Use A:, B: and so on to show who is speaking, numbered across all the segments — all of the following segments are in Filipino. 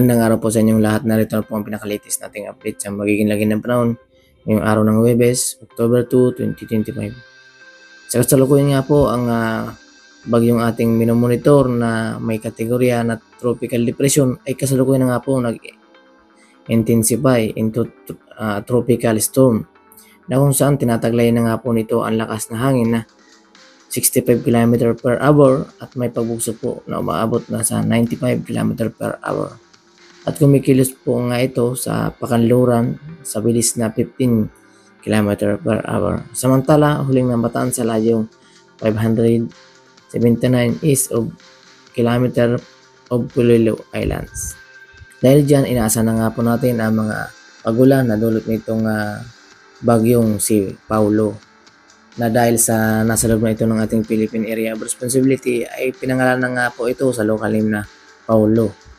A: Magandang araw po sa inyong lahat. Narito na po ang pinaka-latest nating update sa magiging lagay ng panahon ngayong araw ng Huwebes, October 2, 2025. Sa kasalukuyan nga po ang bagyong ating minomonitor na may kategorya na tropical depression ay kasalukuyan na nga po nag-intensify into tropical storm na kung saan tinataglay na nga po nito ang lakas na hangin na 65 km per hour at may pagbugso po na umaabot na sa 95 km per hour. At kumikilos po nga ito sa pakanluran sa bilis na 15 km per hour. Samantala, huling namataan sa layong 579 east of kilometer of Polillo Islands. Dahil dyan, inaasa na nga po natin ang mga pagulan na dulot nitong bagyong si Paulo, na dahil sa nasa loob na ito ng ating Philippine Area of Responsibility ay pinangalan na nga po ito sa local name na Paulo.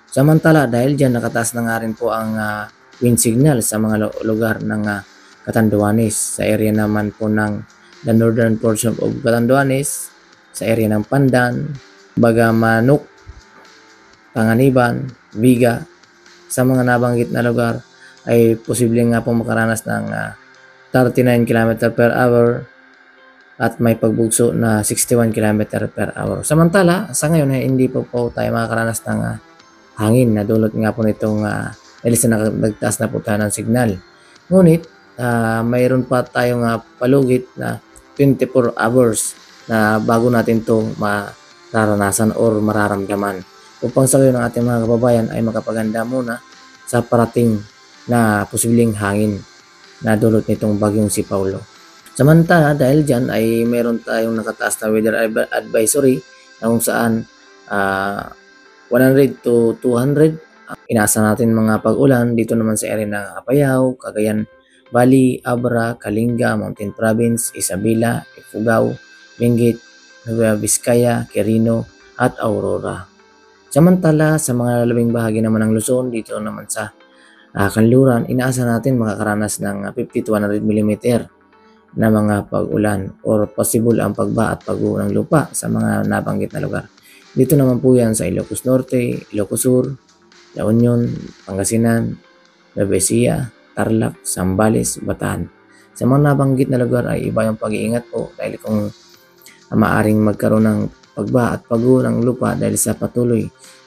A: Samantala, dahil dyan nakataas na nga rin po ang wind signal sa mga lugar ng Catanduanes, sa area naman po ng the northern portion of Catanduanes, sa area ng Pandan, Bagamanok, Panganiban, Viga. Sa mga nabanggit na lugar ay posibleng nga po makaranas ng 39 km per hour at may pagbugso na 61 km per hour. Samantala, sa ngayon ay hindi po tayo makakaranas ng hangin na dulot nga po nitong dahil sa nagtaas na po tayo ng signal. Ngunit mayroon pa tayong palugit na 24 hours na bago natin to mararanasan or mararamdaman upang sa ngayon ng ating mga kababayan ay makapaganda muna sa parating na posibleng hangin na dulot nitong bagyong si Paulo. Samantala, dahil dyan ay meron tayong nakataas na weather advisory na kung saan 100 to 200 inaasa natin mga pag-ulan dito naman sa area ng Apayao, Cagayan Valley, Abra, Kalinga, Mountain Province, Isabela, Ifugao, Benguet, Nueva Vizcaya, Quirino at Aurora. Samantala, sa mga lalabing bahagi naman ng Luzon, dito naman sa Kanluran, inaasa natin makakaranas ng 50 to 100 mm na mga pag-ulan or possible ang pagba at pagguho ng lupa sa mga nabanggit na lugar. Dito naman po yan sa Ilocos Norte, Ilocos Sur, La Union, Pangasinan, Nueva Ecija, Tarlac, Zambales, Bataan. Sa mga nabanggit na lugar ay iba yung pag-iingat po dahil kung maaring magkaroon ng pagba at pagguho ng lupa dahil sa patuloy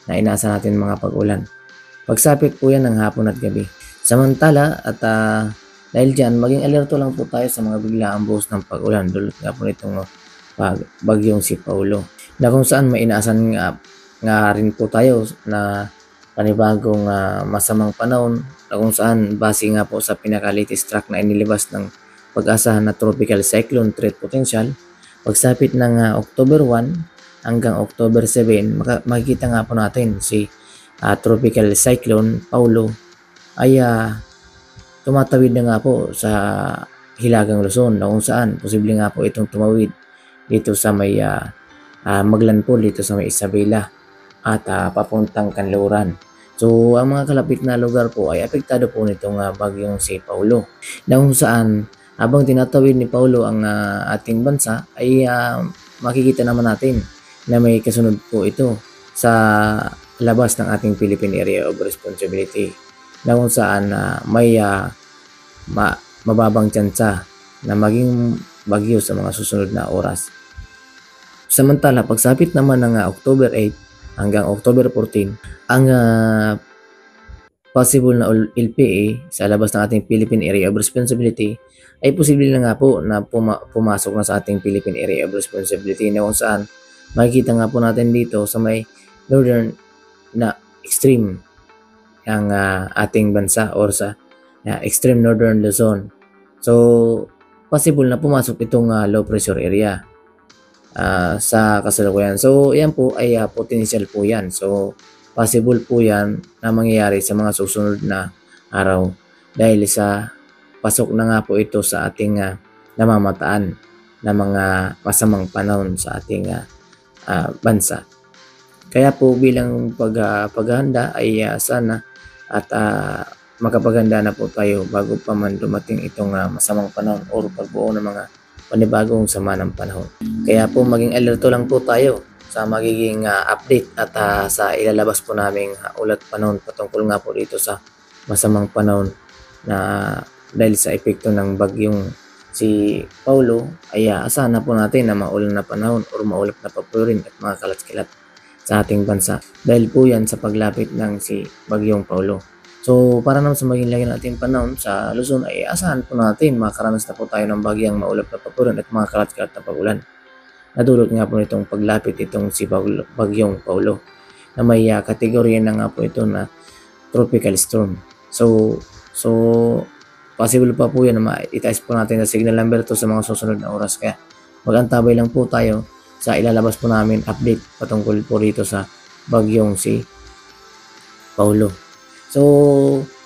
A: na inaasa natin mga pag-ulan. Pagsapit po yan ng hapon at gabi. Samantala at dahil dyan, maging alerto lang po tayo sa mga biglaang buhos ng pag-ulan dulot nga po nitong bagyong si Paulo, na kung saan may inaasan nga rin po tayo na panibagong masamang panahon na kung saan base nga po sa pinaka-latest track na inilabas ng pag-asahan na tropical cyclone threat potential, pagsapit ng October 1 hanggang October 7, makikita nga po natin si tropical cyclone Paulo ay tumatawid na nga po sa Hilagang Luzon na kung saan posible nga po itong tumawid dito sa may maglandfall dito sa may Isabela at papuntang Kanluran. So ang mga kalapit na lugar po ay apektado po nitong bagyong si Paulo, na kung saan habang tinatawid ni Paulo ang ating bansa ay makikita naman natin na may kasunod po ito sa labas ng ating Philippine Area of Responsibility, na kung saan may mababang tsansa na maging bagyo sa mga susunod na oras. Samantala, pagsapit naman ng October 8 hanggang October 14, ang possible na LPA sa labas ng ating Philippine Area of Responsibility ay posible na nga po na pumasok na sa ating Philippine Area of Responsibility, na kung saan makikita nga po natin dito sa may northern na extreme ng ating bansa or sa extreme northern Luzon. So, possible na pumasok itong low pressure area sa kasalukuyan. So, yan po ay potential po yan. So, possible po yan na mangyayari sa mga susunod na araw dahil sa pasok na nga po ito sa ating namamataan na mga masamang panahon sa ating bansa. Kaya po bilang paghahanda ay sana at makapaghanda na po tayo bago pa man dumating itong masamang panahon o pagbuo ng mga panibagong sama ng panahon. Kaya po maging alerto lang po tayo sa magiging update at sa ilalabas po naming ulat panahon patungkol nga po dito sa masamang panahon na dahil sa epekto ng bagyong si Paulo ay asahan na po natin na maulan na panahon o maulap na papurin at mga kalat-kilat sa ating bansa dahil po yan sa paglapit ng si bagyong Paulo. So para naman sa maging lagi nating panahon sa Luzon ay asahan po natin makaranas na po tayo ng bagyang maulap na papurin at mga kalat-kilat na pagulan. Nadulot nga po nitong paglapit itong si bagyong Paulo na may kategorya na nga po ito na tropical storm. So possible pa po yan na ma-itaas po natin sa signal number 2 sa mga susunod na oras. Kaya mag-antabay lang po tayo sa ilalabas po namin update patungkol po dito sa bagyong si Paulo. So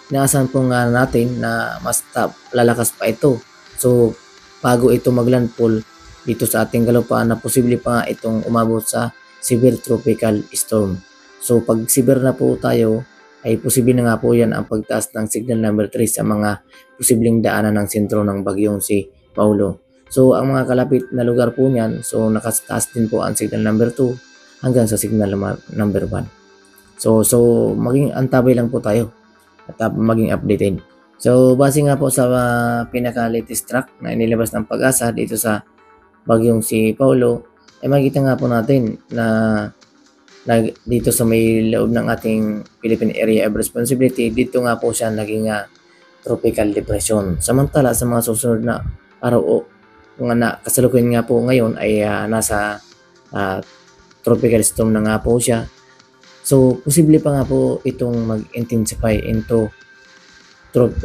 A: inaasahan po nga natin na mas lalakas pa ito. So bago ito maglandfall dito sa ating kalupaan na posible pa nga itong umabot sa severe tropical storm. So pag severe na po tayo ay posible na nga po yan ang pagtaas ng signal number 3 sa mga posibleng daanan ng sentro ng bagyong si Paulo. So ang mga kalapit na lugar po niyan, so nakataas din po ang signal number 2 hanggang sa signal number 1. So maging antabay lang po tayo at maging updated. So base nga po sa pinaka-latest track na inilabas ng Pag-asa dito sa bagyong si Paulo, ay makikita nga po natin na dito sa may loob ng ating Philippine Area of Responsibility, dito nga po siya naging tropical depression. Samantala sa mga susunod na araw o mga kasalukuyan nga po ngayon ay nasa tropical storm na nga po siya. So posible pa nga po itong mag-intensify into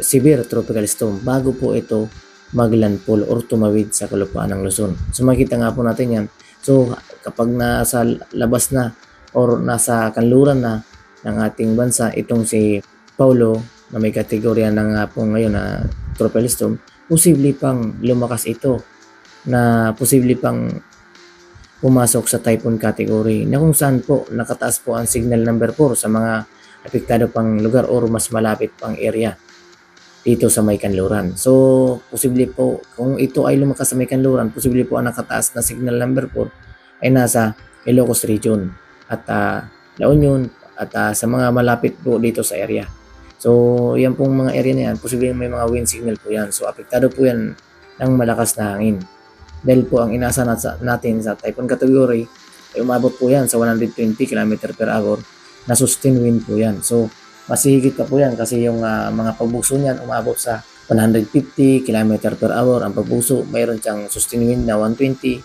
A: severe tropical storm bago po ito maglandfall or tumawid sa kalupaan ng Luzon. So makita nga po natin yan. So kapag nasa labas na or nasa kanluran na ng ating bansa itong si Paulo na may kategorya na nga po ngayon na tropical storm, posible pang lumakas ito na posible pang pumasok sa typhoon category na kung saan po nakataas po ang signal number 4 sa mga apektado pang lugar or mas malapit pang area dito sa may kanluran. So posible po kung ito ay lumakas sa may kanluran, posible po ang nakataas na signal number 4 ay nasa Ilocos region at La Union at sa mga malapit po dito sa area. So yan pong mga area na yan, posible may mga wind signal po yan. So apektado po yan ng malakas na hangin. Dahil po ang inasa natin sa typhoon category ay umabot po yan sa 120 km per hour na sustained wind po yan. So mas higit pa po yan kasi yung mga pagbuso niyan umabot sa 150 km per hour. Ang pagbuso mayroon siyang sustained wind na 120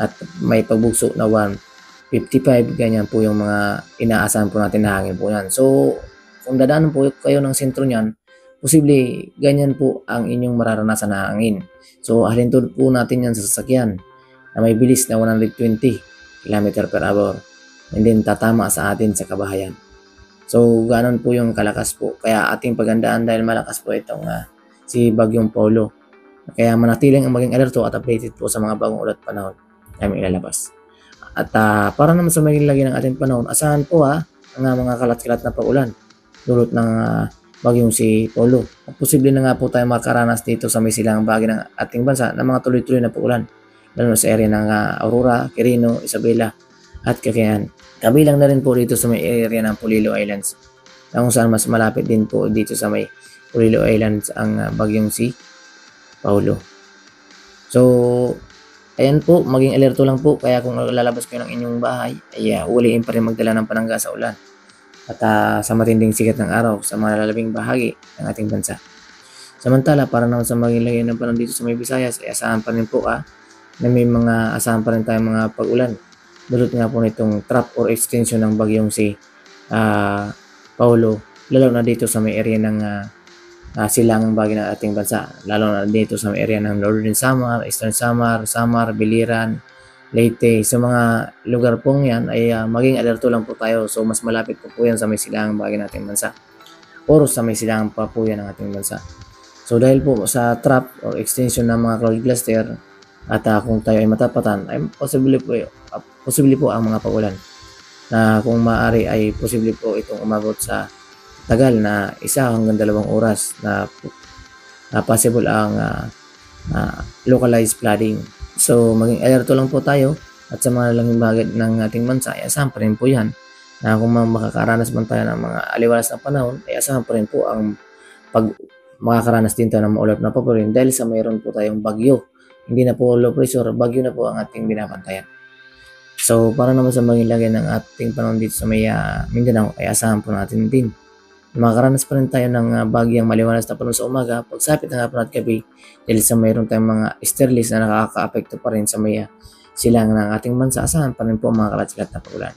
A: at may pagbuso na 155. Ganyan po yung mga inaasahan po natin na hangin po yan. So kung dadaanan po kayo ng sentro niyan, posible ganyan po ang inyong mararanasan na hangin. So halintulad po natin yan sa sasakyan na may bilis na 120 km per hour and then tatama sa atin sa kabahayan. So ganon po yung kalakas po. Kaya ating pagandaan dahil malakas po itong si bagyong Paulo. Kaya manatiling ang maging alerto at updated po sa mga bagong ulat panahon namin ilalabas. At para naman sa maging lagi ng ating panahon, asahan po ang mga kalat-kalat na paulan dulot ng bagyong si Paulo. At posible na nga po tayo makaranas dito sa may silangang bahagi ng ating bansa ng mga tuloy-tuloy na paulan lalo sa area ng Aurora, Quirino, Isabela at Cagayan. Kabilang na rin po dito sa may area ng Polillo Islands na kung saan mas malapit din po dito sa may Polillo Islands ang bagyong si Paulo. So ayan po, maging alerto lang po. Kaya kung lalabas kayo ng inyong bahay ay uliin pa rin magdala ng panangga sa ulan at sa matinding sikat ng araw sa malalabing bahagi ng ating bansa. Samantala, para naman sa maging lagay ng panahon dito sa may Visayas ay asahan pa rin po na may mga asahan pa rin tayong mga pag-ulan. Dulot nga po nitong trap or extension ng bagyong si Paulo, lalo na dito sa may area ng silangang bahagi ng ating bansa, lalo na dito sa may area ng Northern Samar, Eastern Samar, Biliran, Leyte. Sa mga lugar pong yan ay maging alerto lang po tayo. So mas malapit po yan sa may silangang bahagi ng ating bansa or sa may silangang pa po yan ng ating bansa. So dahil po sa trap or extension ng mga cloud cluster at kung tayo ay matapatan ay posible po ang mga pag-ulan na kung maaari ay posible po itong umabot sa tagal na 1 hanggang 2 oras na possible ang localized flooding. So maging alerto lang po tayo at sa mga langing bagay ng ating bansa, ay asahan pa rin po yan na kung makakaranas man tayo ng mga aliwalas na panahon, ay asahan pa rin po ang pag makakaranas din tayo ng maulap na paparin dahil sa mayroon po tayong bagyo. Hindi na po low pressure, bagyo na po ang ating binabantayan. So, para naman sa maging lagay ng ating panahon dito sa may Mindanao, ay asahan po natin din. Makakaranas pa rin tayo ng bagyang maliwalas na panahon sa umaga, pagsapit ng hapon at gabi, dahil sa mayroon tayong mga sterlis na nakaka-apekto pa rin sa may silangan ng ating bansa, asahan pa rin po ang mga kalat-kalat na pagulan.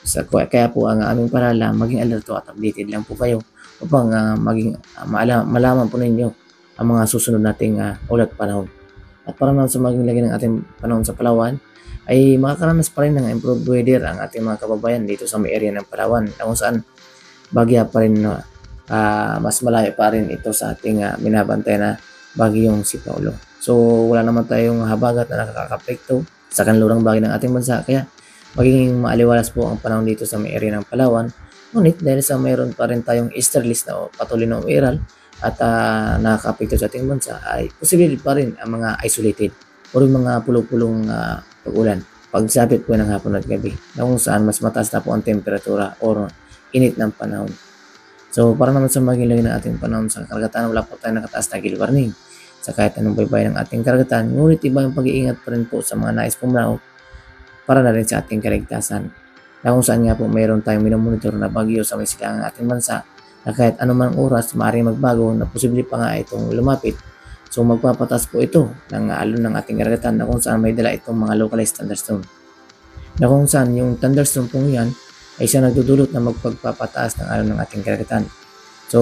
A: So, kaya po ang aming parala, maging alerto at updated lang po kayo upang malaman po ninyo ang mga susunod nating ulat panahon. At para naman sa maging lagay ng ating panahon sa Palawan, ay makakaranas pa rin ng improved weather ang ating mga kababayan dito sa may area ng Palawan, kung saan bagya pa rin mas malayo pa rin ito sa ating binabantay na bagyong si Paulo. So wala naman tayong habagat na nakakapekto sa kanlurang bagay ng ating bansa, kaya magiging maaliwalas po ang panahon dito sa may area ng Palawan. Ngunit dahil sa mayroon pa rin tayong easterlies na patuloy na umiral at nakakapekto sa ating bansa, ay posible pa rin ang mga isolated o mga pulong-pulong pag-ulan pagsapit po ng hapon at gabi, na kung saan mas mataas na po ang temperatura o init ng panahon. So para naman sa maging lagay ng ating panahon sa karagatan, wala po tayong nakataas na gill warning sa kahit anong baybay ng ating karagatan, ngunit iba yung pag-iingat pa rin po sa mga nais pumanaw para na rin sa ating kaligtasan, na kung saan nga po mayroon tayong minomonitor na bagyo sa may silangan ng ating bansa na kahit anumang oras maaaring magbago, na posible pa nga itong lumapit. So magpapatas po ito ng alon ng ating karagatan, na kung saan may dala itong mga localized thunderstorm, na kung saan yung thunderstorm pong yan ay siya nagdudulot na magpagpapataas ng alon ng ating karagatan. So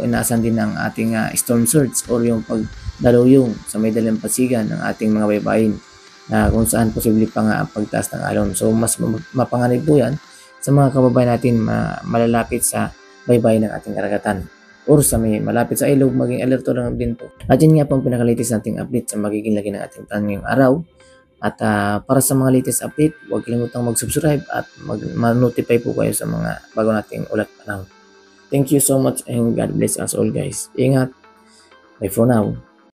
A: inaasahan din ng ating storm surge o yung pagdaluyong sa may dalampasigan ng ating mga baybayin, na kung saan posible pa nga ang pagtaas ng alon. So mas mapanganib po yan sa mga kababayan natin malalapit sa baybayin ng ating karagatan or sa may malapit sa ilog, maging alerto lang din po. At yun nga po ang pinaka-latest nating update sa magiging lagi ng ating plan ngayong araw. At para sa mga latest update, huwag kalimutang mag-subscribe at ma-notify po kayo sa mga bago nating ulat panahon. Thank you so much and God bless us all guys. Ingat. Bye for now.